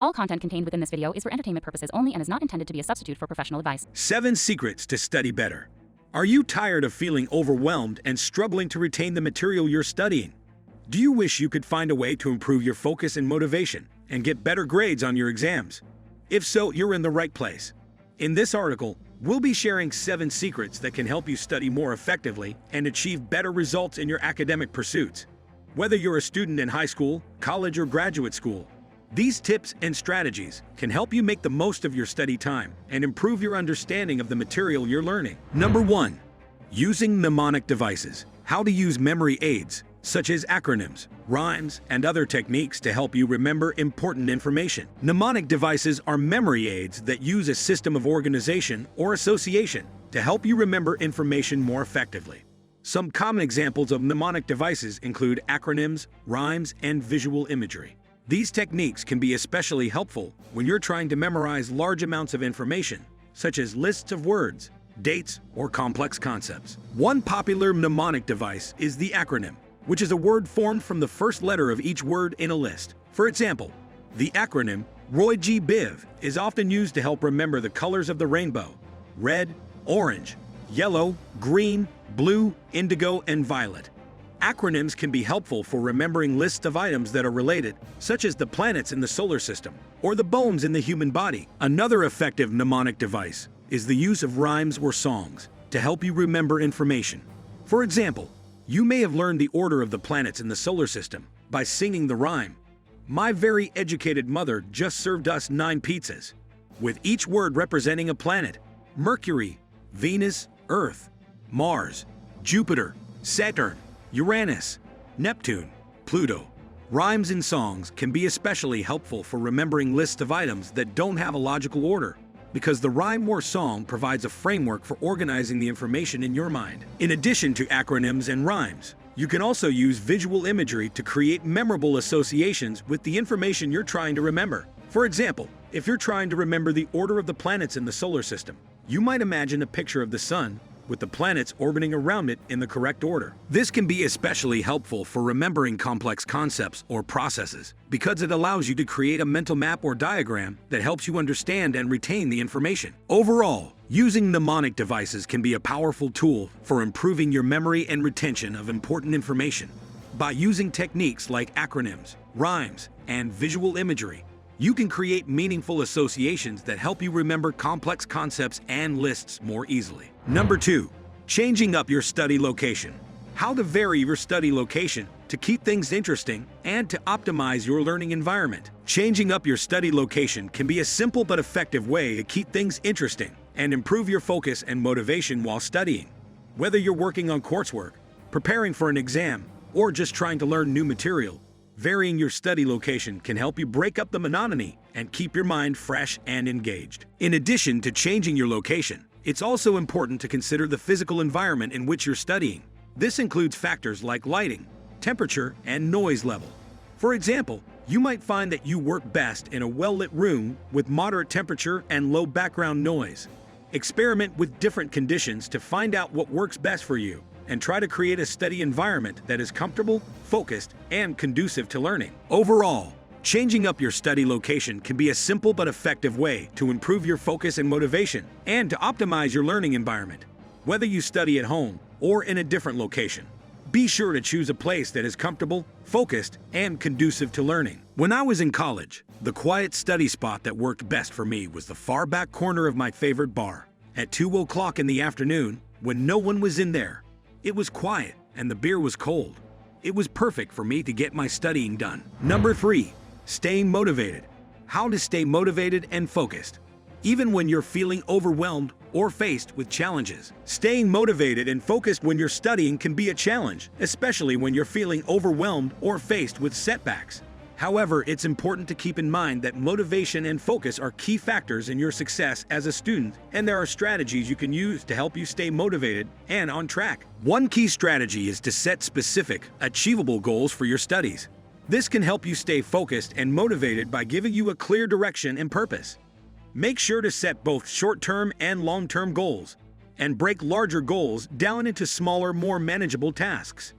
All content contained within this video is for entertainment purposes only and is not intended to be a substitute for professional advice. 7 secrets to study better. Are you tired of feeling overwhelmed and struggling to retain the material you're studying? Do you wish you could find a way to improve your focus and motivation and get better grades on your exams? If so, you're in the right place. In this article, we'll be sharing 7 secrets that can help you study more effectively and achieve better results in your academic pursuits. Whether you're a student in high school, college, or graduate school, these tips and strategies can help you make the most of your study time and improve your understanding of the material you're learning. Number 1. Using mnemonic devices. How to use memory aids, such as acronyms, rhymes, and other techniques to help you remember important information. Mnemonic devices are memory aids that use a system of organization or association to help you remember information more effectively. Some common examples of mnemonic devices include acronyms, rhymes, and visual imagery. These techniques can be especially helpful when you're trying to memorize large amounts of information, such as lists of words, dates, or complex concepts. One popular mnemonic device is the acronym, which is a word formed from the first letter of each word in a list. For example, the acronym ROY-G-BIV is often used to help remember the colors of the rainbow: red, orange, yellow, green, blue, indigo, and violet. Acronyms can be helpful for remembering lists of items that are related, such as the planets in the solar system or the bones in the human body. Another effective mnemonic device is the use of rhymes or songs to help you remember information. For example, you may have learned the order of the planets in the solar system by singing the rhyme, "My very educated mother just served us 9 pizzas," with each word representing a planet: Mercury, Venus, Earth, Mars, Jupiter, Saturn, Uranus, Neptune, Pluto. Rhymes and songs can be especially helpful for remembering lists of items that don't have a logical order, because the rhyme or song provides a framework for organizing the information in your mind. In addition to acronyms and rhymes, you can also use visual imagery to create memorable associations with the information you're trying to remember. For example, if you're trying to remember the order of the planets in the solar system, you might imagine a picture of the sun with the planets orbiting around it in the correct order. This can be especially helpful for remembering complex concepts or processes, because it allows you to create a mental map or diagram that helps you understand and retain the information. Overall, using mnemonic devices can be a powerful tool for improving your memory and retention of important information. By using techniques like acronyms, rhymes, and visual imagery, you can create meaningful associations that help you remember complex concepts and lists more easily. Number 2. Changing up your study location. How to vary your study location to keep things interesting and to optimize your learning environment. Changing up your study location can be a simple but effective way to keep things interesting and improve your focus and motivation while studying. Whether you're working on coursework, preparing for an exam, or just trying to learn new material, varying your study location can help you break up the monotony and keep your mind fresh and engaged. In addition to changing your location, it's also important to consider the physical environment in which you're studying. This includes factors like lighting, temperature, and noise level. For example, you might find that you work best in a well-lit room with moderate temperature and low background noise. Experiment with different conditions to find out what works best for you, and try to create a study environment that is comfortable, focused, and conducive to learning. Overall, changing up your study location can be a simple but effective way to improve your focus and motivation and to optimize your learning environment. Whether you study at home or in a different location, be sure to choose a place that is comfortable, focused, and conducive to learning. When I was in college, the quiet study spot that worked best for me was the far back corner of my favorite bar. At 2 o'clock in the afternoon, when no one was in there, it was quiet and the beer was cold. It was perfect for me to get my studying done. Number 3. Staying motivated. How to stay motivated and focused, even when you're feeling overwhelmed or faced with challenges. Staying motivated and focused when you're studying can be a challenge, especially when you're feeling overwhelmed or faced with setbacks. However, it's important to keep in mind that motivation and focus are key factors in your success as a student, and there are strategies you can use to help you stay motivated and on track. One key strategy is to set specific, achievable goals for your studies. This can help you stay focused and motivated by giving you a clear direction and purpose. Make sure to set both short-term and long-term goals, and break larger goals down into smaller, more manageable tasks.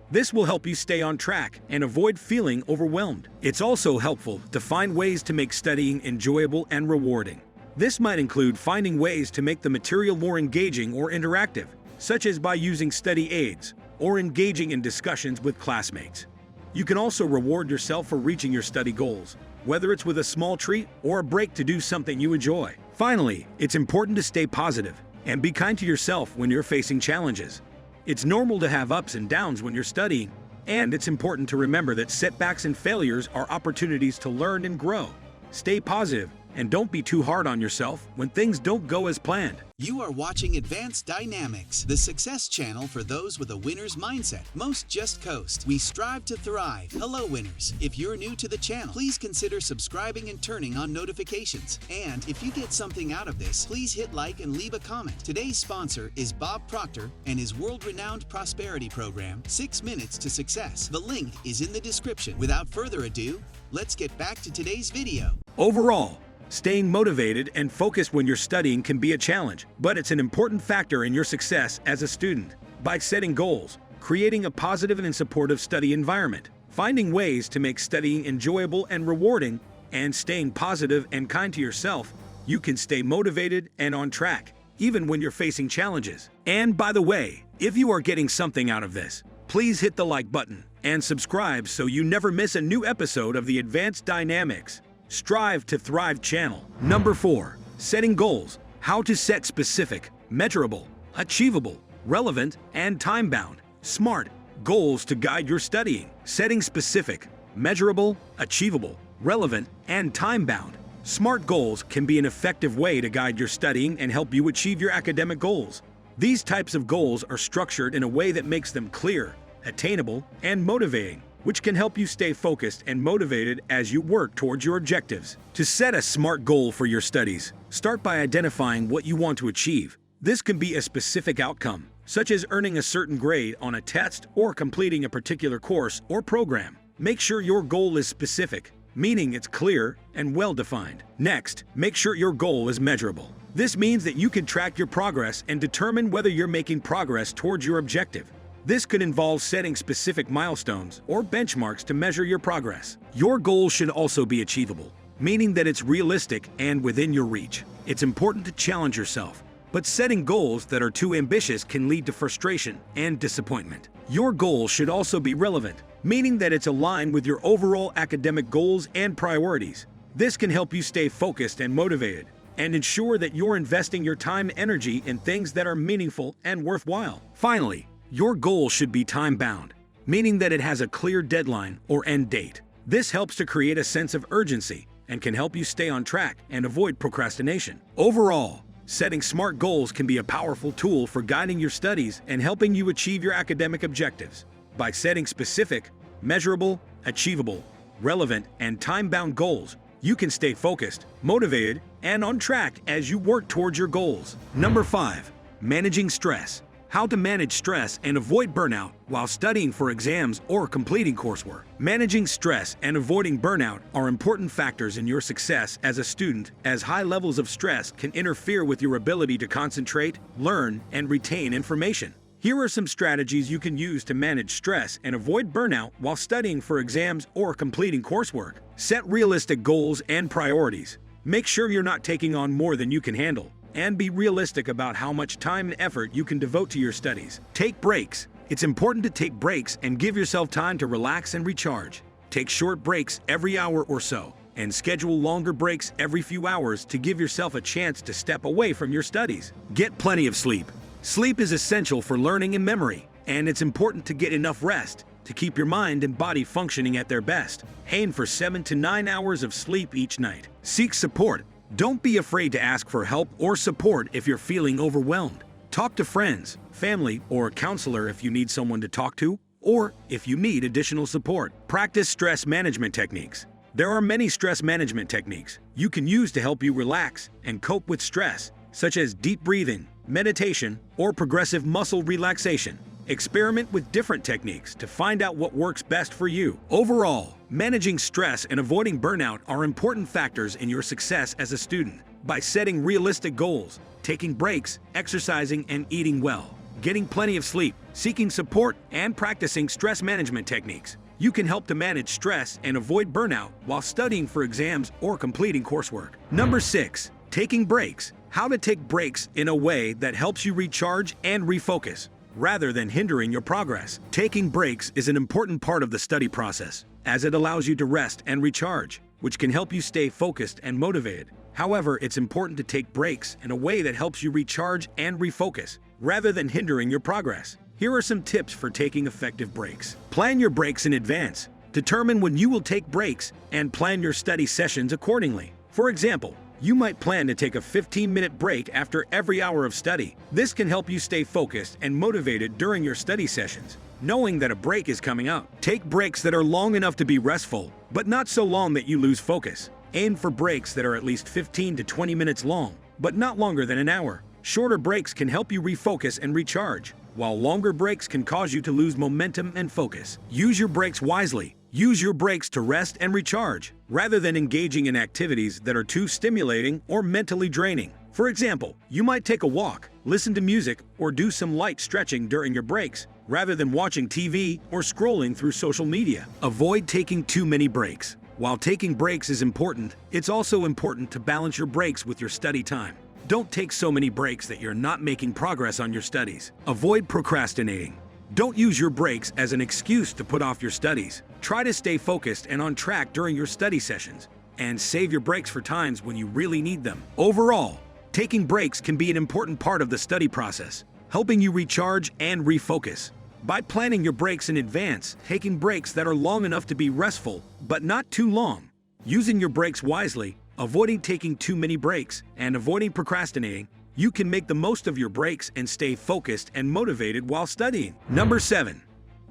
This will help you stay on track and avoid feeling overwhelmed. It's also helpful to find ways to make studying enjoyable and rewarding. This might include finding ways to make the material more engaging or interactive, such as by using study aids or engaging in discussions with classmates. You can also reward yourself for reaching your study goals, whether it's with a small treat or a break to do something you enjoy. Finally, it's important to stay positive and be kind to yourself when you're facing challenges. It's normal to have ups and downs when you're studying, and it's important to remember that setbacks and failures are opportunities to learn and grow. Stay positive and don't be too hard on yourself when things don't go as planned. You are watching Advanced Dynamics, the success channel for those with a winner's mindset. Most just coast. We strive to thrive. Hello, winners. If you're new to the channel, please consider subscribing and turning on notifications. And if you get something out of this, please hit like and leave a comment. Today's sponsor is Bob Proctor and his world-renowned prosperity program, 6 Minutes to Success. The link is in the description. Without further ado, let's get back to today's video. Overall, staying motivated and focused when you're studying can be a challenge, but it's an important factor in your success as a student. By setting goals, creating a positive and supportive study environment, finding ways to make studying enjoyable and rewarding, and staying positive and kind to yourself, you can stay motivated and on track, even when you're facing challenges. And by the way, if you are getting something out of this, please hit the like button and subscribe so you never miss a new episode of the Advanced Dynamics Strive to Thrive channel. Number 4. Setting goals. How to set specific, measurable, achievable, relevant, and time-bound, SMART goals to guide your studying. Setting specific, measurable, achievable, relevant, and time-bound, SMART goals can be an effective way to guide your studying and help you achieve your academic goals. These types of goals are structured in a way that makes them clear, attainable, and motivating, which can help you stay focused and motivated as you work towards your objectives. To set a SMART goal for your studies, start by identifying what you want to achieve. This can be a specific outcome, such as earning a certain grade on a test or completing a particular course or program. Make sure your goal is specific, meaning it's clear and well-defined. Next, make sure your goal is measurable. This means that you can track your progress and determine whether you're making progress towards your objective. This could involve setting specific milestones or benchmarks to measure your progress. Your goal should also be achievable, meaning that it's realistic and within your reach. It's important to challenge yourself, but setting goals that are too ambitious can lead to frustration and disappointment. Your goal should also be relevant, meaning that it's aligned with your overall academic goals and priorities. This can help you stay focused and motivated, and ensure that you're investing your time and energy in things that are meaningful and worthwhile. Finally, your goal should be time-bound, meaning that it has a clear deadline or end date. This helps to create a sense of urgency and can help you stay on track and avoid procrastination. Overall, setting SMART goals can be a powerful tool for guiding your studies and helping you achieve your academic objectives. By setting specific, measurable, achievable, relevant, and time-bound goals, you can stay focused, motivated, and on track as you work towards your goals. Number 5. Managing stress. How to manage stress and avoid burnout while studying for exams or completing coursework. Managing stress and avoiding burnout are important factors in your success as a student, as high levels of stress can interfere with your ability to concentrate, learn, and retain information. Here are some strategies you can use to manage stress and avoid burnout while studying for exams or completing coursework. Set realistic goals and priorities. Make sure you're not taking on more than you can handle, and be realistic about how much time and effort you can devote to your studies. Take breaks. It's important to take breaks and give yourself time to relax and recharge. Take short breaks every hour or so, and schedule longer breaks every few hours to give yourself a chance to step away from your studies. Get plenty of sleep. Sleep is essential for learning and memory, and it's important to get enough rest to keep your mind and body functioning at their best. Aim for 7 to 9 hours of sleep each night. Seek support. Don't be afraid to ask for help or support if you're feeling overwhelmed. Talk to friends, family, or a counselor if you need someone to talk to, or if you need additional support. Practice stress management techniques. There are many stress management techniques you can use to help you relax and cope with stress, such as deep breathing, meditation, or progressive muscle relaxation. Experiment with different techniques to find out what works best for you. Overall, managing stress and avoiding burnout are important factors in your success as a student. By setting realistic goals, taking breaks, exercising, and eating well, getting plenty of sleep, seeking support, and practicing stress management techniques. You can help to manage stress and avoid burnout while studying for exams or completing coursework. Number 6. Taking breaks. How to take breaks in a way that helps you recharge and refocus, rather than hindering your progress. Taking breaks is an important part of the study process, as it allows you to rest and recharge, which can help you stay focused and motivated. However, it's important to take breaks in a way that helps you recharge and refocus, rather than hindering your progress. Here are some tips for taking effective breaks. Plan your breaks in advance. Determine when you will take breaks and plan your study sessions accordingly. For example, you might plan to take a 15-minute break after every hour of study. This can help you stay focused and motivated during your study sessions, knowing that a break is coming up. Take breaks that are long enough to be restful, but not so long that you lose focus. Aim for breaks that are at least 15 to 20 minutes long, but not longer than an hour. Shorter breaks can help you refocus and recharge, while longer breaks can cause you to lose momentum and focus. Use your breaks wisely. Use your breaks to rest and recharge, rather than engaging in activities that are too stimulating or mentally draining. For example, you might take a walk, listen to music, or do some light stretching during your breaks, rather than watching TV or scrolling through social media. Avoid taking too many breaks. While taking breaks is important, it's also important to balance your breaks with your study time. Don't take so many breaks that you're not making progress on your studies. Avoid procrastinating. Don't use your breaks as an excuse to put off your studies. Try to stay focused and on track during your study sessions, and save your breaks for times when you really need them. Overall, taking breaks can be an important part of the study process, helping you recharge and refocus. By planning your breaks in advance, taking breaks that are long enough to be restful, but not too long, using your breaks wisely, avoiding taking too many breaks, and avoiding procrastinating, you can make the most of your breaks and stay focused and motivated while studying. Number 7.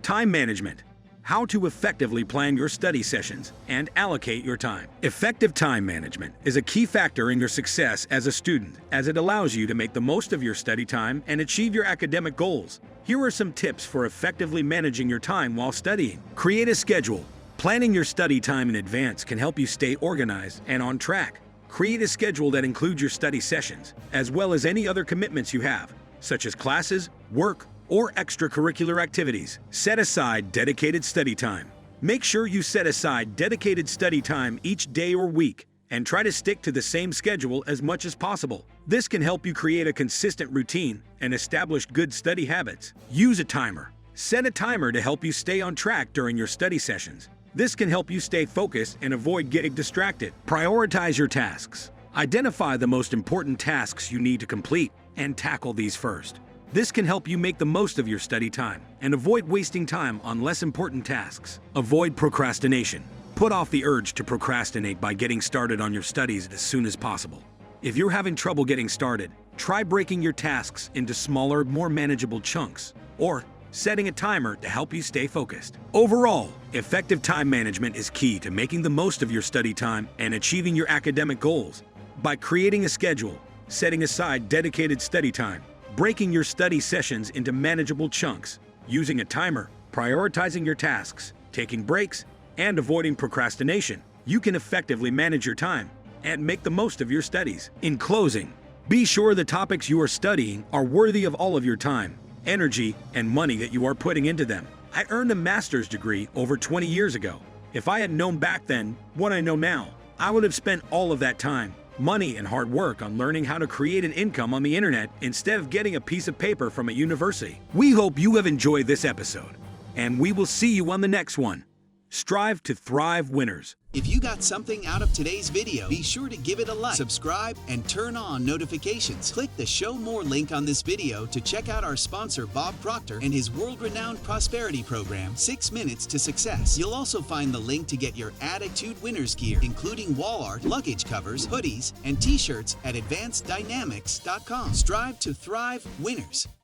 Time management. How to effectively plan your study sessions and allocate your time. Effective time management is a key factor in your success as a student, as it allows you to make the most of your study time and achieve your academic goals. Here are some tips for effectively managing your time while studying. Create a schedule. Planning your study time in advance can help you stay organized and on track. Create a schedule that includes your study sessions, as well as any other commitments you have, such as classes, work, or extracurricular activities. Set aside dedicated study time. Make sure you set aside dedicated study time each day or week, and try to stick to the same schedule as much as possible. This can help you create a consistent routine and establish good study habits. Use a timer. Set a timer to help you stay on track during your study sessions. This can help you stay focused and avoid getting distracted. Prioritize your tasks. Identify the most important tasks you need to complete and tackle these first. This can help you make the most of your study time and avoid wasting time on less important tasks. Avoid procrastination. Put off the urge to procrastinate by getting started on your studies as soon as possible. If you're having trouble getting started, try breaking your tasks into smaller, more manageable chunks, or setting a timer to help you stay focused. Overall, effective time management is key to making the most of your study time and achieving your academic goals. By creating a schedule, setting aside dedicated study time, breaking your study sessions into manageable chunks, using a timer, prioritizing your tasks, taking breaks, and avoiding procrastination, you can effectively manage your time and make the most of your studies. In closing, be sure the topics you are studying are worthy of all of your time, energy, and money that you are putting into them. I earned a master's degree over 20 years ago. If I had known back then what I know now, I would have spent all of that time, money, and hard work on learning how to create an income on the internet instead of getting a piece of paper from a university. We hope you have enjoyed this episode, and we will see you on the next one. Strive to thrive, winners. If you got something out of today's video, be sure to give it a like, subscribe, and turn on notifications. Click the Show More link on this video to check out our sponsor Bob Proctor and his world-renowned prosperity program, 6 Minutes to Success. You'll also find the link to get your Attitude Winners gear, including wall art, luggage covers, hoodies, and t-shirts at AdvancedDynamics.com. Strive to thrive, winners.